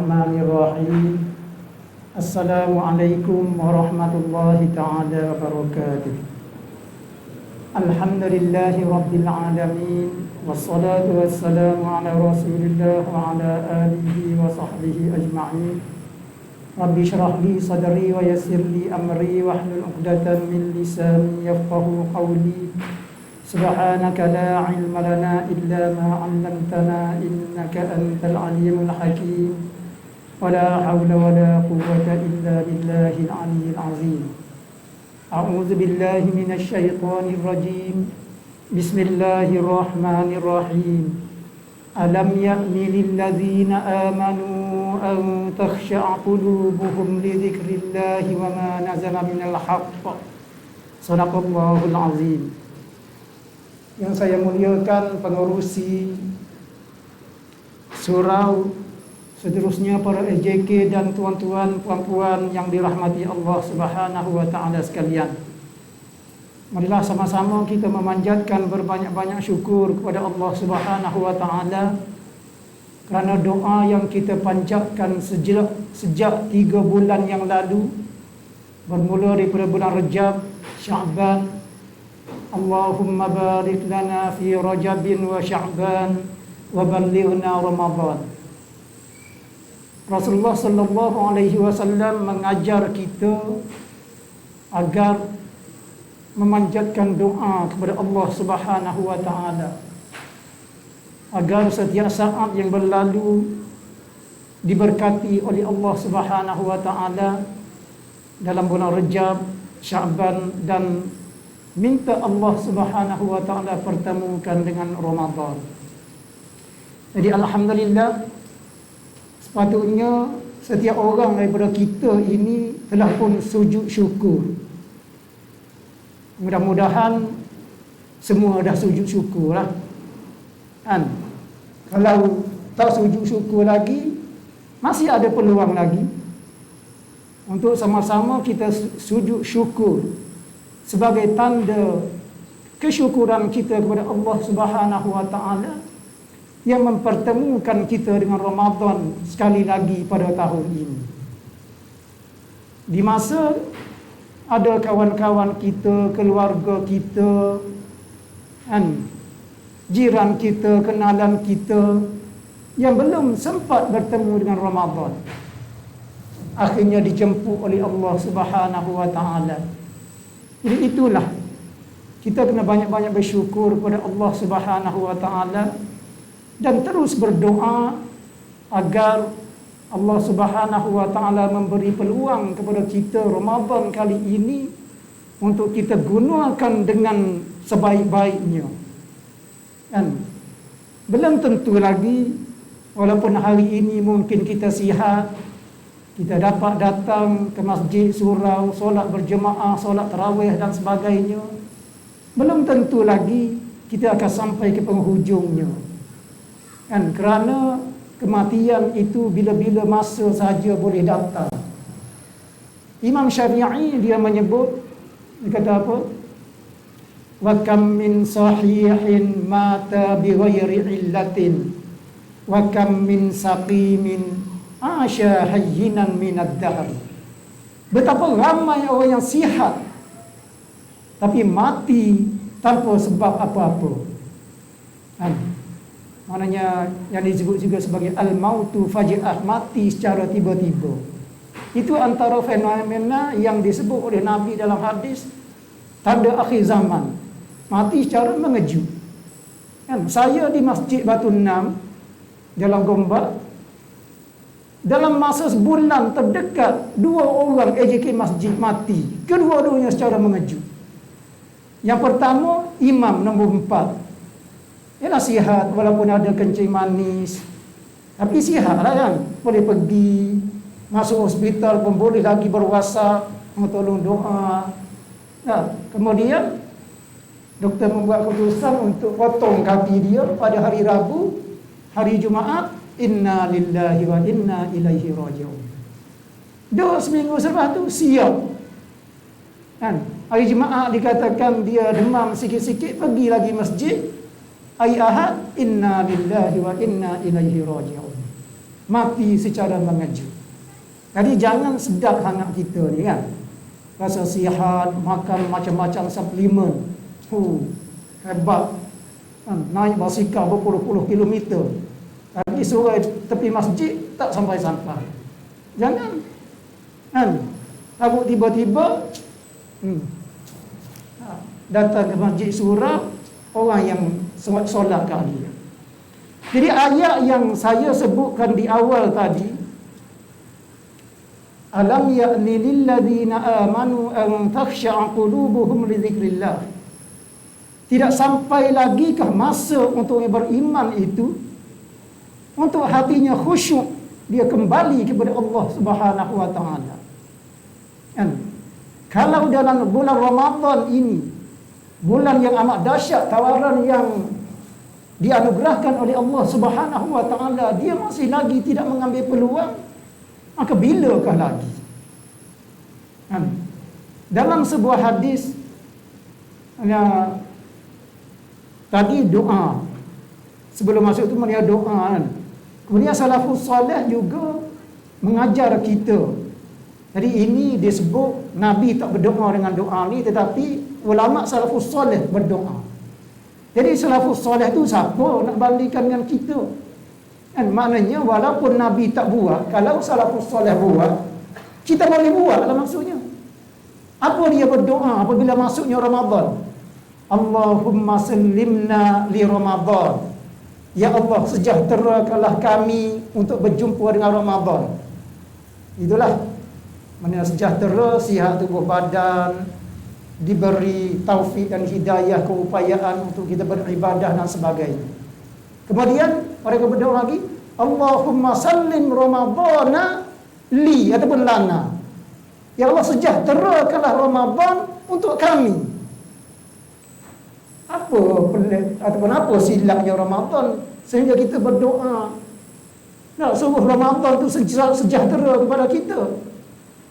Bismillahirrahmanirrahim. Assalamualaikum warahmatullahi ta'ala wabarakatuh. Alhamdulillahi rabbil alamin. Wassalatu wassalamu ala rasulillah wa ala alihi wa sahbihi ajma'in. Rabbi syrah li sadri wa yassir li amri wahlul 'uqdatam min lisani yafqahu qawli. Subhanaka la ilma lana illa ma 'allamtana innaka antal alimul hakim. ولا حول ولا قوة إلا بالله العلي العظيم. أعوذ بالله من الشيطان الرجيم. بسم الله الرحمن الرحيم. ألم يأن للذين آمنوا أن تخشع قلوبهم لذكر الله وما نزل من الحق. صدق الله العظيم. Yang saya muliakan pengurusi surau, seterusnya para EJK dan tuan-tuan, puan-puan yang dirahmati Allah Subhanahu wa taala sekalian. Marilah sama-sama kita memanjatkan berbanyak-banyak syukur kepada Allah Subhanahu wa taala kerana doa yang kita panjatkan sejak 3 bulan yang lalu, bermula daripada bulan Rajab, Sya'ban. Allahumma barik lana fi Rajabin wa Sya'ban wa ballighna Ramadan. Rasulullah sallallahu alaihi wasallam mengajar kita agar memanjatkan doa kepada Allah Subhanahu wa taala agar setiap saat yang berlalu diberkati oleh Allah Subhanahu wa taala dalam bulan Rajab, Sya'ban, dan minta Allah Subhanahu wa taala pertemukan dengan Ramadan. Jadi alhamdulillah, sepatutnya setiap orang daripada kita ini telah pun sujud syukur. Mudah-mudahan semua dah sujud syukur lah. Kan? Kalau tak sujud syukur lagi, masih ada peluang lagi untuk sama-sama kita sujud syukur sebagai tanda kesyukuran kita kepada Allah Subhanahu wa taala yang mempertemukan kita dengan Ramadan sekali lagi pada tahun ini. Di masa ada kawan-kawan kita, keluarga kita, jiran kita, kenalan kita yang belum sempat bertemu dengan Ramadan, akhirnya dijemput oleh Allah Subhanahu wa taala. Jadi itulah, kita kena banyak-banyak bersyukur kepada Allah Subhanahu wa taala dan terus berdoa agar Allah Subhanahu wa taala memberi peluang kepada kita Ramadan kali ini untuk kita gunakan dengan sebaik-baiknya. Kan? Belum tentu lagi, walaupun hari ini mungkin kita sihat, kita dapat datang ke masjid, surau, solat berjemaah, solat tarawih dan sebagainya, belum tentu lagi kita akan sampai ke penghujungnya. Kan, kerana kematian itu bila-bila masa saja boleh datang. Imam Syafi'i dia menyebut, dia kata apa? Wa kam min sahihin mata bi ghairi illatin wa kam min saqimin asya hayyinan minad dahr. Betapa ramai orang yang sihat tapi mati tanpa sebab apa-apa. Kan? Maknanya yang disebut juga sebagai al-mautu faji'ah, mati secara tiba-tiba. Itu antara fenomena yang disebut oleh Nabi dalam hadis tanda akhir zaman, mati secara mengejut. Kan? Saya di Masjid Batu Enam Jalan Gombak, dalam masa sebulan terdekat 2 orang AJK masjid mati, kedua-duanya secara mengejut. Yang pertama, imam nombor 4. Ialah sihat, walaupun ada kencing manis, tapi sihat lah kan. Boleh pergi, masuk hospital pun boleh lagi berwasap, tolong doa. Nah, kemudian doktor membuat keputusan untuk potong kaki dia pada hari Rabu, hari Jumaat. Inna lillahi wa inna ilaihi raji'un. 2 seminggu selepas tu siap. Kan? Hari Jumaat dikatakan dia demam sikit-sikit, pergi lagi masjid. Hari Ahad, inna lillahi wa inna ilaihi raji'un. mati secara mengejut. Jadi jangan sedap hangat kita ni kan. Rasa sihat, makan macam-macam suplemen. Hebat. Naik basikal berpuluh-puluh kilometer. Tapi suruh tepi masjid tak sampai-sampai. Jangan. Kan? Takut tiba-tiba datang ke masjid surau orang yang solat kat dia. Jadi ayat yang saya sebutkan di awal tadi, alam ya'ni lil ladzina amanu an takhsha'a qulubuhum li dzikrillah. Tidak sampai lagikah masa untuk yang beriman itu untuk hatinya khusyuk, dia kembali kepada Allah Subhanahu wa taala. Kan? Kalau dalam bulan Ramadan ini, bulan yang amat dahsyat, tawaran yang dianugerahkan oleh Allah Subhanahu wa taala, dia masih lagi tidak mengambil peluang, maka bilakah lagi? Dalam sebuah hadis tadi doa sebelum masuk itu dia doa kan. Kemudian salafus soleh juga mengajar kita. Jadi ini disebut Nabi tak berdoa dengan doa ni, tetapi ulama salafus soleh berdoa. Jadi salafus soleh tu siapa nak bandingkan dengan kita? Kan maknanya walaupun Nabi tak buat, kalau salafus soleh buat, kita boleh buat lah maksudnya. Apa dia berdoa apabila masuknya Ramadan? Allahumma sallimna li Ramadan. Ya Allah, sejahterakanlah kami untuk berjumpa dengan Ramadan. Itulah mana sejahtera, sihat tubuh badan, diberi taufik dan hidayah, keupayaan untuk kita beribadah dan sebagainya. Kemudian mereka berdoa lagi, Allahumma sallim Ramadana li ataupun lana. Ya Allah, sejahterakanlah Ramadan untuk kami. Apa silapnya Ramadan sehingga kita berdoa nak suruh Ramadan tu sejahtera kepada kita?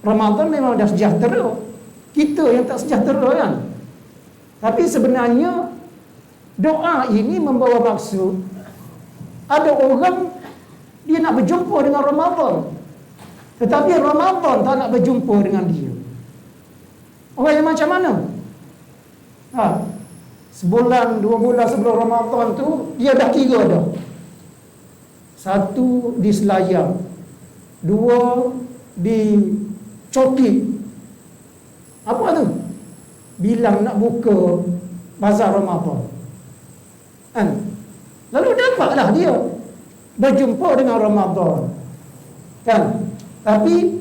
Ramadan memang dah sejahtera, kita yang tak sejahtera kan. Tapi sebenarnya doa ini membawa maksud ada orang dia nak berjumpa dengan Ramadan, tetapi Ramadan tak nak berjumpa dengan dia. Orang yang macam mana? Sebulan, 2 bulan sebelum Ramadan tu dia dah kira dah. 1 di Selayang, 2 di Coki. Apa tu? Bilang nak buka bazar Ramadan. Kan? Lalu dapatlah dia berjumpa dengan Ramadan. Kan? Tapi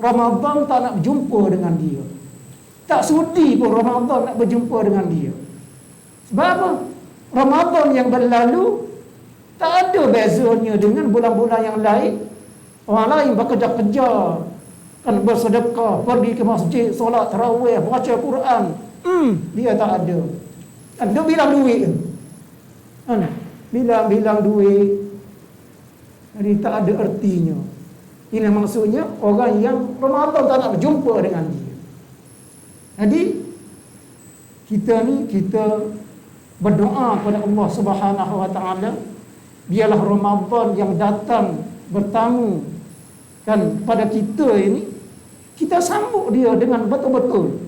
Ramadan tak nak berjumpa dengan dia. Tak sudi pun Ramadan nak berjumpa dengan dia. Sebab apa? Ramadan yang berlalu tak ada bezanya dengan bulan-bulan yang lain. Orang lain bekerja-kerja, kan, bersedekah, pergi ke masjid, solat tarawih, baca Quran. Dia tak ada. Kan, dia bilang duit. Kan, bilang duit. Jadi tak ada ertinya. Ini maksudnya orang yang Ramadan tak nak berjumpa dengan dia. Jadi kita berdoa kepada Allah Subhanahu wa taala, biarlah Ramadan yang datang bertamu kan pada kita ini, kita sambut dia dengan betul-betul.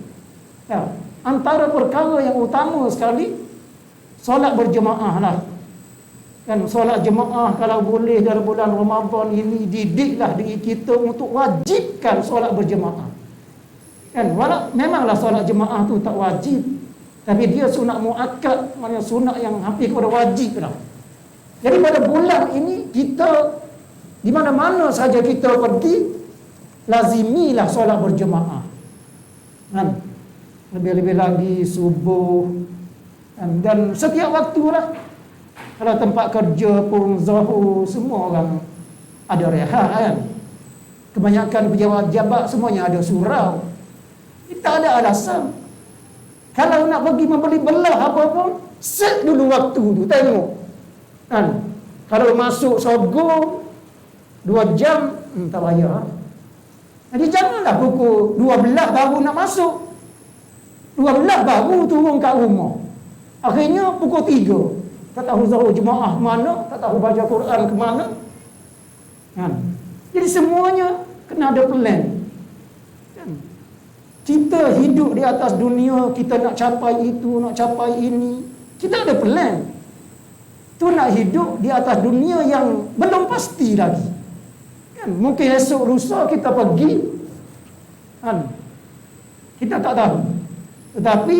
Ya, antara perkara yang utama sekali solat berjemaah lah. Kan, solat jemaah kalau boleh dalam bulan Ramadan ini, didiklah diri kita untuk wajibkan solat berjemaah. Kan, memanglah solat jemaah tu tak wajib, tapi dia sunat muakkad, maknanya sunat yang hampir kepada wajib lah. Jadi pada bulan ini kita di mana-mana saja kita pergi, lazimilah solat berjemaah. Kan? Lebih-lebih lagi subuh dan setiap waktu lah. Kalau tempat kerja pun Zuhur, semua orang ada rehat kan. Kebanyakan pejabat-pejabat semuanya ada surau. Kita ada alasan. Kalau nak pergi membeli belah apa pun, set dulu waktu tu, tengok. Kan? Kalau masuk Sogo 2 jam, tak payah. Jadi janganlah pukul 12 baru nak masuk. 12 baru turun kat rumah. Akhirnya pukul 3. Tak tahu Zuhur jemaah ke mana, tak tahu baca Quran ke mana. Kan? Jadi semuanya kena ada plan. Kan? Kita hidup di atas dunia, kita nak capai itu, nak capai ini, kita ada plan. Tu nak hidup di atas dunia yang belum pasti lagi. Kan? Mungkin esok lusa kita pergi, kan? Kita tak tahu. Tetapi,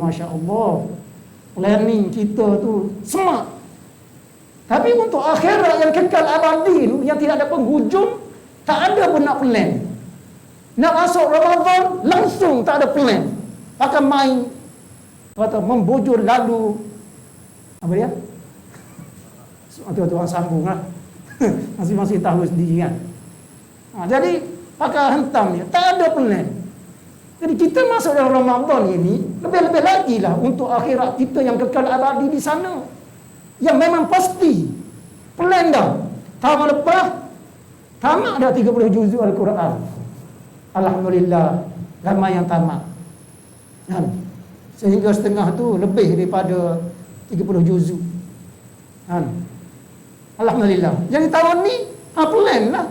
Masya Allah, planning kita tu smart. Tapi untuk akhirat yang kekal abadi, yang tidak ada penghujung, tak ada pun nak plan. Nak masuk Ramadan, langsung tak ada plan. Pakai main, kata membujur lalu, apa dia? Tuan-tuan sambung lah. Masing-masing tahu sendiri kan. Jadi, pakai hentam dia. Tak ada plan. Jadi kita masuk dalam Ramadan ini, lebih-lebih lagi lah untuk akhirat kita yang kekal abadi di sana. Yang memang pasti. Plan dah. Tahun lepas, tamat dah 30 juzuk Al-Quran. Alhamdulillah, ramai yang tamat. Kan? Sehingga setengah tu lebih daripada 30 juzuk. Kan? Alhamdulillah. Jadi tahun ni, plan lah.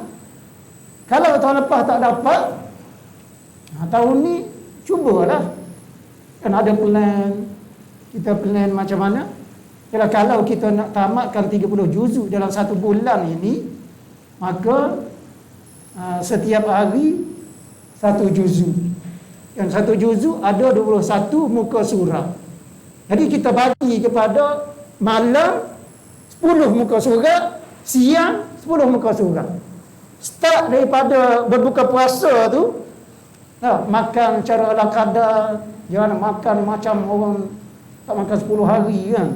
Kalau tahun lepas tak dapat, tahun ni cubalah. Kan ada plan. Kita plan macam mana? Kalau kita nak tamatkan 30 juzuk dalam satu bulan ini, maka setiap hari satu juzuk. Dan satu juzuk ada 21 muka surat. Jadi kita bagi kepada malam 10 muka surat, siang 10 muka surat. Start daripada berbuka puasa tu, makan cara ala kadar, jangan makan macam orang tak makan 10 hari kan.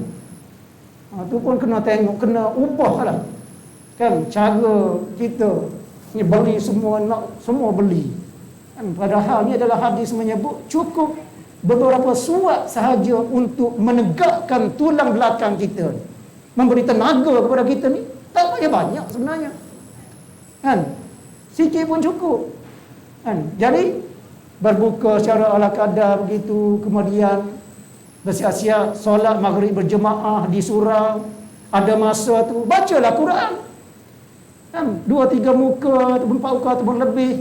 Tu pun kena tengok, kena ubah lah. Kan cara kita ni beli semua, nak semua beli. Kan padahal ni adalah hadis menyebut cukup beberapa suat sahaja untuk menegakkan tulang belakang kita. Memberi tenaga kepada kita ni tak payah banyak sebenarnya. Kan? Sikit pun cukup. Kan? Jadi berbuka secara ala kadar begitu, kemudian bersiap-siap solat maghrib berjemaah di surau. Ada masa tu bacalah Quran. Kan? 2-3 muka ataupun 4 muka ataupun lebih.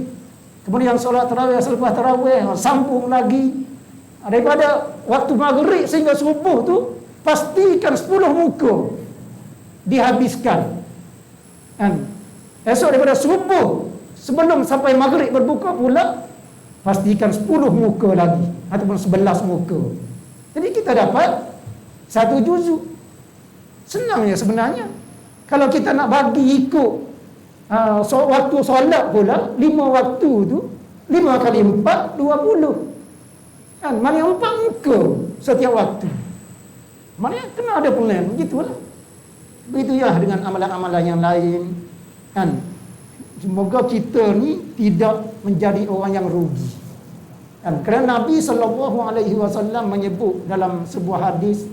Kemudian solat tarawih, selepas tarawih sambung lagi. Daripada waktu maghrib sehingga subuh tu pastikan 10 muka dihabiskan. Kan? Esok daripada subuh sebelum sampai maghrib berbuka pula pastikan 10 muka lagi ataupun 11 muka. Jadi kita dapat satu juzuk. Senangnya sebenarnya. Kalau kita nak bagi ikut waktu solat pula, 5 waktu tu 5 kali 4 20. Kan? Mana 4 muka setiap waktu. Mana kena ada plan. Begitulah. Begitulah dengan amalan-amalan yang lain. Kan? Semoga kita ni tidak menjadi orang yang rugi. Kan? Kerana Nabi SAW menyebut dalam sebuah hadis,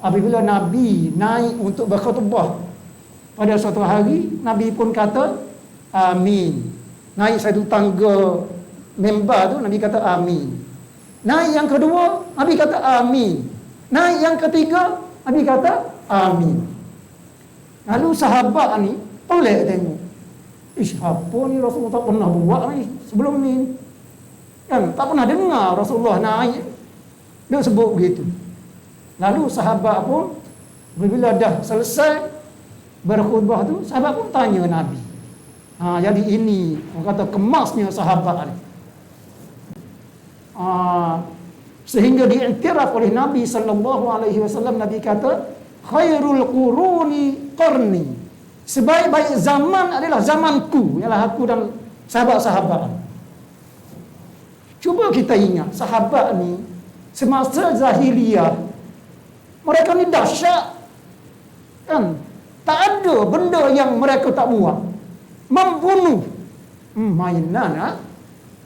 apabila Nabi naik untuk berkhutbah pada suatu hari, Nabi pun kata amin. Naik satu tangga member tu, Nabi kata amin. Naik yang kedua, Nabi kata amin. Naik yang ketiga, Nabi kata amin. Lalu sahabat ni pelik tengok. Apa ni Rasulullah tak pernah buat ni sebelum ni. Kan tak pernah dengar Rasulullah naik dia sebut begitu. Lalu sahabat pun bila dah selesai berkhutbah tu, sahabat pun tanya Nabi. Jadi ini orang kata kemasnya sahabat ni. Sehingga diiktiraf oleh Nabi SAW. Nabi kata khairul quruni qarni. Sebaik-baik zaman adalah zamanku, ialah aku dan sahabat-sahabat. Cuba kita ingat sahabat ni semasa jahiliyah mereka ni dahsyat. Kan? Tak ada benda yang mereka tak buat. Membunuh, mainan,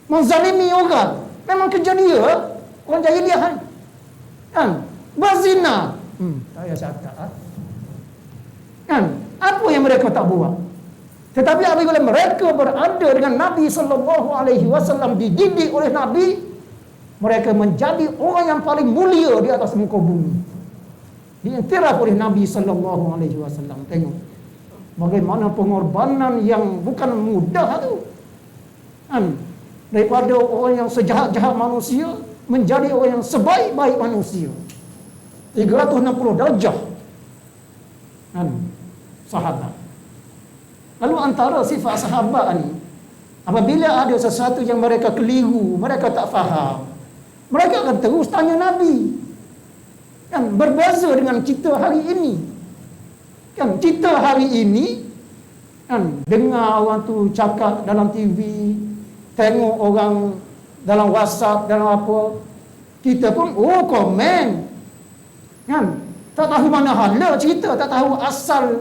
menzalimi orang, memang kerja dia orang jahiliyah kan. Kan? Berzina, tak payah cakap. Kan? Apa yang mereka tak buat? Tetapi apabila mereka berada dengan Nabi SAW, dididik oleh Nabi, mereka menjadi orang yang paling mulia di atas muka bumi. Diiktiraf oleh Nabi SAW. Tengok. Bagaimana pengorbanan yang bukan mudah tu. Kan? Daripada orang yang sejahat-jahat manusia menjadi orang yang sebaik-baik manusia. 360 darjah. Kan? Sahabat. Lalu antara sifat sahabat ni, apabila ada sesuatu yang mereka keliru, mereka tak faham, mereka akan terus tanya Nabi. Kan? Berbeza dengan kita hari ini. Kan kita hari ini kan dengar orang tu cakap dalam TV, tengok orang dalam WhatsApp, dalam apa, kita pun komen. Kan? Tak tahu mana hala cerita, tak tahu asal,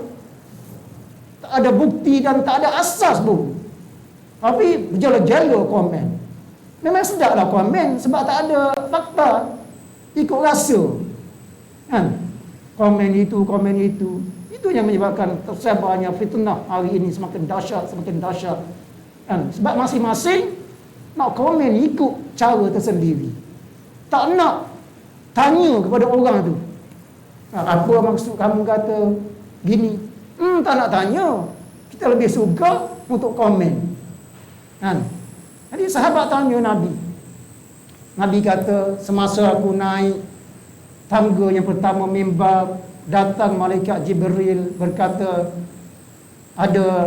tak ada bukti dan tak ada asas pun. Tapi berjala-jala komen. Memang sedaplah komen sebab tak ada fakta, ikut rasa. Kan? Komen itu. Itu yang menyebabkan tersebarnya fitnah hari ini semakin dahsyat. Kan? Sebab masing-masing nak komen ikut cara tersendiri. Tak nak tanya kepada orang tu. Apa maksud kamu kata gini? Tak nak tanya. Kita lebih suka untuk komen. Kan? Jadi sahabat tanya Nabi. Nabi kata, semasa aku naik tangga yang pertama mimbar, datang malaikat Jibril berkata,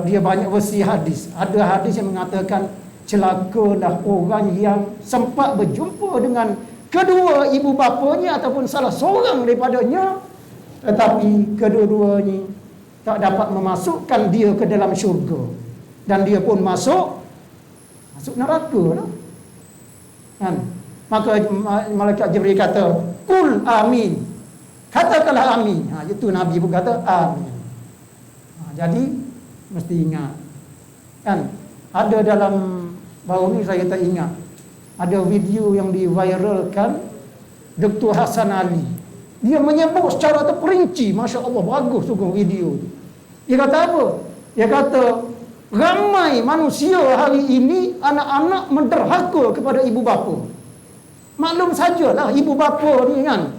dia banyak versi hadis. Ada hadis yang mengatakan celakalah orang yang sempat berjumpa dengan kedua ibu bapanya ataupun salah seorang daripadanya, tetapi kedua-duanya tak dapat memasukkan dia ke dalam syurga, dan dia pun masuk neraka lah. Kan? Maka malaikat Jibril kata, "Qul amin." Katakanlah amin. Itu Nabi pun kata amin. Jadi mesti ingat. Kan? Ada dalam baru ni saya tak ingat. Ada video yang diviralkan Dr. Hasan Ali. Dia menyebut secara terperinci, Masya Allah, bagus sungguh video. Dia kata apa? Dia kata ramai manusia hari ini anak-anak menderhaka kepada ibu bapa. Maklum sajalah ibu bapa ni kan,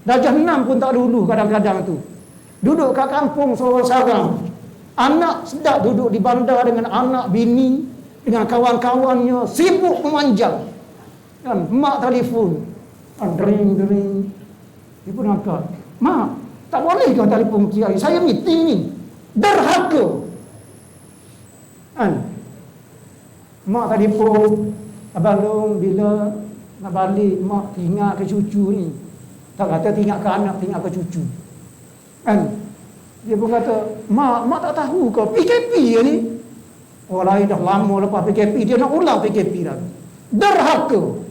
darjah 6 pun tak lulu kadang-kadang tu. Duduk kat kampung sorang-sarang. Anak sedap duduk di bandar dengan anak bini, dengan kawan-kawannya, sibuk memanjang. Kan, mak telefon. Dering-dering. Dia pun angkat. "Mak, tak boleh kau telefon kiai? Saya meeting ni." Derhaka. Kan? Mak telefon, "Abang Long, bila nak balik? Mak ingat ke cucu ni?" Tak kata tinggal ke anak, tinggal ke cucu. Kan? Dia pun kata, mak tak tahu ke PKP ni? Orang lain dah lama lepas PKP, dia nak ulang PKP lagi. Derhaka.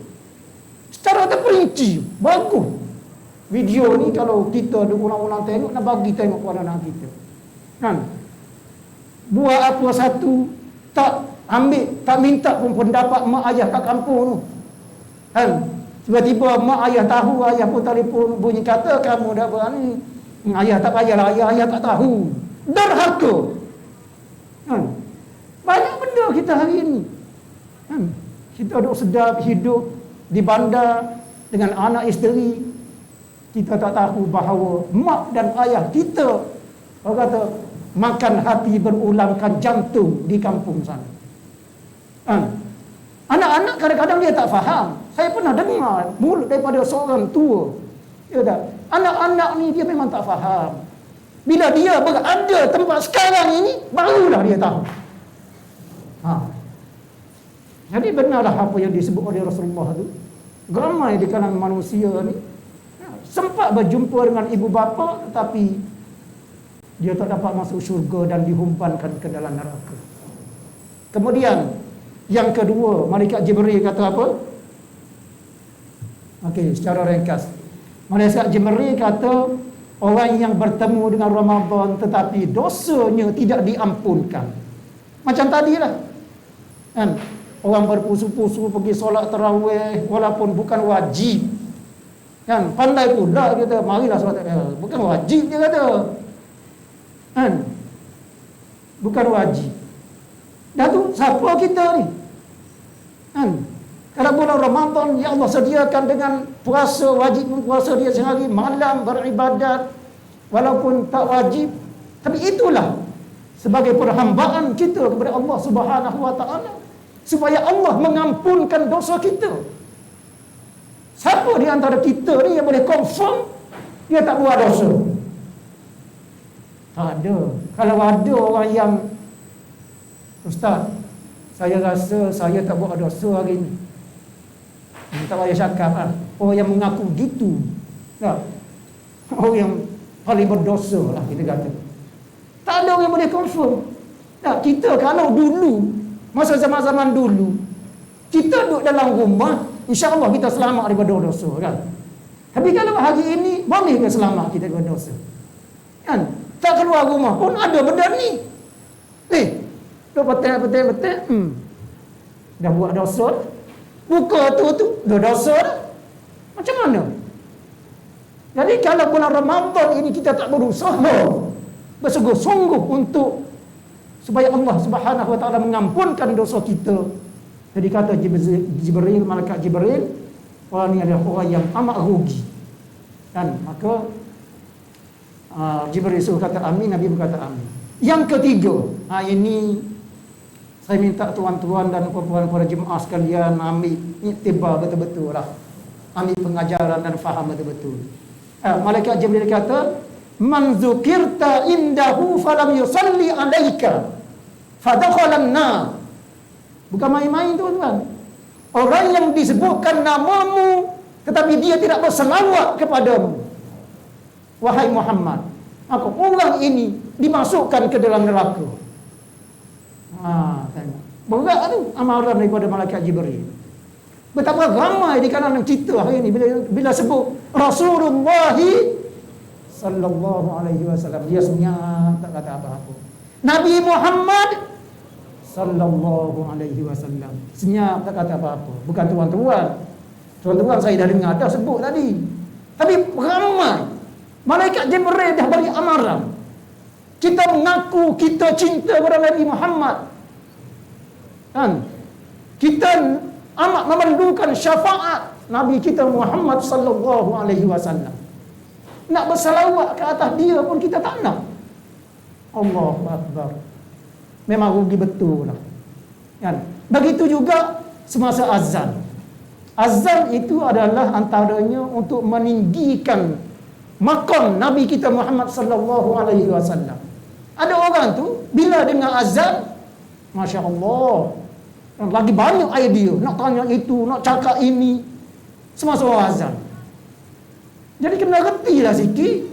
Secara terperinci. Bagus. Video ni kalau kita ulang-ulang tengok, nak bagi tengok kepada anak kita. Kan? Buat apa satu, tak ambil, tak minta pun pendapat mak ayah kat kampung tu. Kan? Tiba-tiba mak ayah tahu, ayah pun telefon bunyi kata kamu dah berani. Ayah tak payahlah, ayah tak tahu. Derhaka. Kan? Banyak benda kita hari ini. Kan? Kita duduk sedap hidup di bandar dengan anak isteri. Kita tak tahu bahawa mak dan ayah kita, orang kata, makan hati berulangkan jantung di kampung sana. Kan? Anak-anak kadang-kadang dia tak faham. Saya pernah dengar mulut daripada seorang tua. Ya tak? Anak-anak ni dia memang tak faham. Bila dia berada tempat sekarang ini, barulah dia tahu. Jadi benarlah apa yang disebut oleh Rasulullah tu. Ramai di kalangan manusia ni sempat berjumpa dengan ibu bapa, tetapi dia tak dapat masuk syurga dan dihumpankan ke dalam neraka. Kemudian yang kedua, malaikat Jibril kata apa? Okey, secara ringkas. Malaikat Jibril kata orang yang bertemu dengan Ramadan tetapi dosanya tidak diampunkan. Macam tadilah. Kan? Orang berpusu-pusu pergi solat tarawih walaupun bukan wajib. Kan? Pandai pula kita, marilah solat tarawih. Bukan wajib dia kata. Kan? Bukan wajib. Dah tu siapa kita ni? Kan? Kalau bulan Ramadan, ya Allah sediakan dengan puasa, wajib puasa dia sehari malam beribadat walaupun tak wajib. Tapi itulah sebagai perhambaan kita kepada Allah Subhanahu wa taala supaya Allah mengampunkan dosa kita. Siapa di antara kita ni yang boleh confirm dia tak buat dosa? Tak ada. Kalau ada orang yang, Ustaz, saya rasa saya tak buat dosa hari ni, tak payah cakap lah. Orang yang mengaku gitu, tak? Orang yang paling berdosa lah kita kata. Tak ada orang yang boleh confirm. Tak, kita kalau dulu, masa zaman-zaman dulu, kita duduk dalam rumah, insya-Allah kita selamat daripada dosa, kan? Tapi kalau hari ini, boleh ke selamat kita daripada dosa? Kan? Tak keluar rumah pun ada benda ni. Duk petik. Dah buat dosa. Buka tu dah dosa dah. Macam mana? Jadi kalau bulan Ramadan ini kita tak berusaha bersungguh-sungguh untuk supaya Allah Subhanahu wa taala mengampunkan dosa kita. Jadi kata Jibril, malaikat Jibril, orang ni adalah orang yang amat rugi. Dan maka Jibril suruh kata amin, Nabi berkata amin. Yang ketiga, ini saya minta tuan-tuan dan puan-puan para jemaah sekalian ambil iktibar betul-betul lah. Ambil pengajaran dan faham betul-betul. Malaikat Jibril kata, "Man dzukirta indahu falam yusalli alaika fadakhalan nar." Bukan main-main tuan-tuan. Orang yang disebutkan namamu tetapi dia tidak berselawat kepadamu, wahai Muhammad, maka orang ini dimasukkan ke dalam neraka. Berat tu amaran daripada malaikat Jibril. Betapa ramai di kalangan kita hari ini bila sebut Rasulullah sallallahu alaihi wasallam, dia senyap, tak kata apa-apa. Nabi Muhammad sallallahu alaihi wasallam, senyap, tak kata apa-apa. Bukan tuan-tuan. Tuan-tuan saya dah dengar dah sebut tadi. Tapi ramai. Malaikat Jibril dah bagi amaran. Kita mengaku kita cinta kepada Nabi Muhammad. Kan? Kita amat memerlukan syafaat Nabi kita Muhammad sallallahu alaihi wasallam. Nak bersalawat ke atas dia pun kita tak nak. Allahu akbar. Memang rugi betul lah. Kan? Begitu juga semasa azan. Azan itu adalah antaranya untuk meninggikan maqam Nabi kita Muhammad sallallahu alaihi wasallam. Ada orang tu bila dengar azan, masya-Allah, lagi banyak idea, nak tanya itu, nak cakap ini, semasa azan. Jadi kena retilah sikit.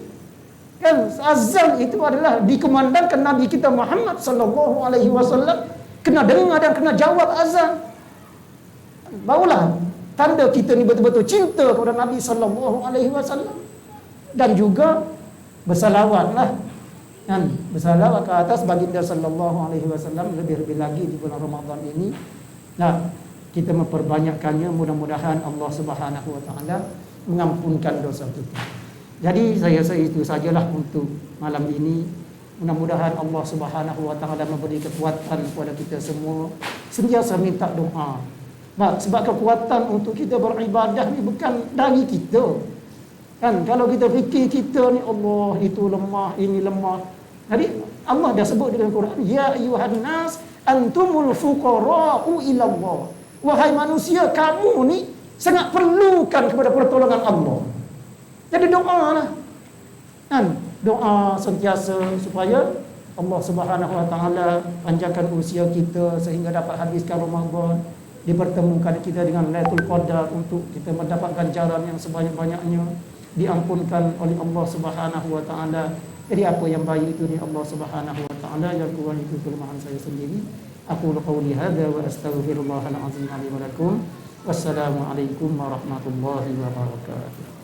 Kan azan itu adalah dikumandangkan Nabi kita Muhammad sallallahu alaihi wasallam, kena dengar dan kena jawab azan. Barulah tanda kita ni betul-betul cinta kepada Nabi sallallahu alaihi wasallam. Dan juga bersalawatlah, kan, bersalawat ke atas baginda sallallahu alaihi wasallam, lebih-lebih lagi di bulan Ramadan ini. Nah, kita memperbanyakkannya, mudah-mudahan Allah Subhanahu wa taala mengampunkan dosa kita. Jadi saya rasa itu sajalah untuk malam ini. Mudah-mudahan Allah Subhanahu wa taala memberi kekuatan kepada kita semua. Sentiasa minta doa. Sebab kekuatan untuk kita beribadah ni bukan dari kita. Kan, kalau kita fikir kita ni Allah itu lemah, ini lemah. Jadi Allah dah sebut dalam Quran, ya ayyuhan nas antumul fuqara'u ila Allah. Wahai manusia, kamu ni sangat perlukan kepada pertolongan Allah. Jadi doalah. Kan, doa sentiasa supaya Allah Subhanahu wa taala panjangkan usia kita sehingga dapat habiskan Ramadan, dipertemukan kita dengan Lailatul Qadar untuk kita mendapat ganjaran yang sebanyak-banyaknya, diampunkan oleh Allah Subhanahu wa taala. Jadi apa yang baik itu dari Allah Subhanahu wa taala, yang kurang itu kelemahan saya sendiri. Aku qauli hadza wa astaghfirullahal azim li wa lakum. Wassalamu alaikum warahmatullahi wabarakatuh.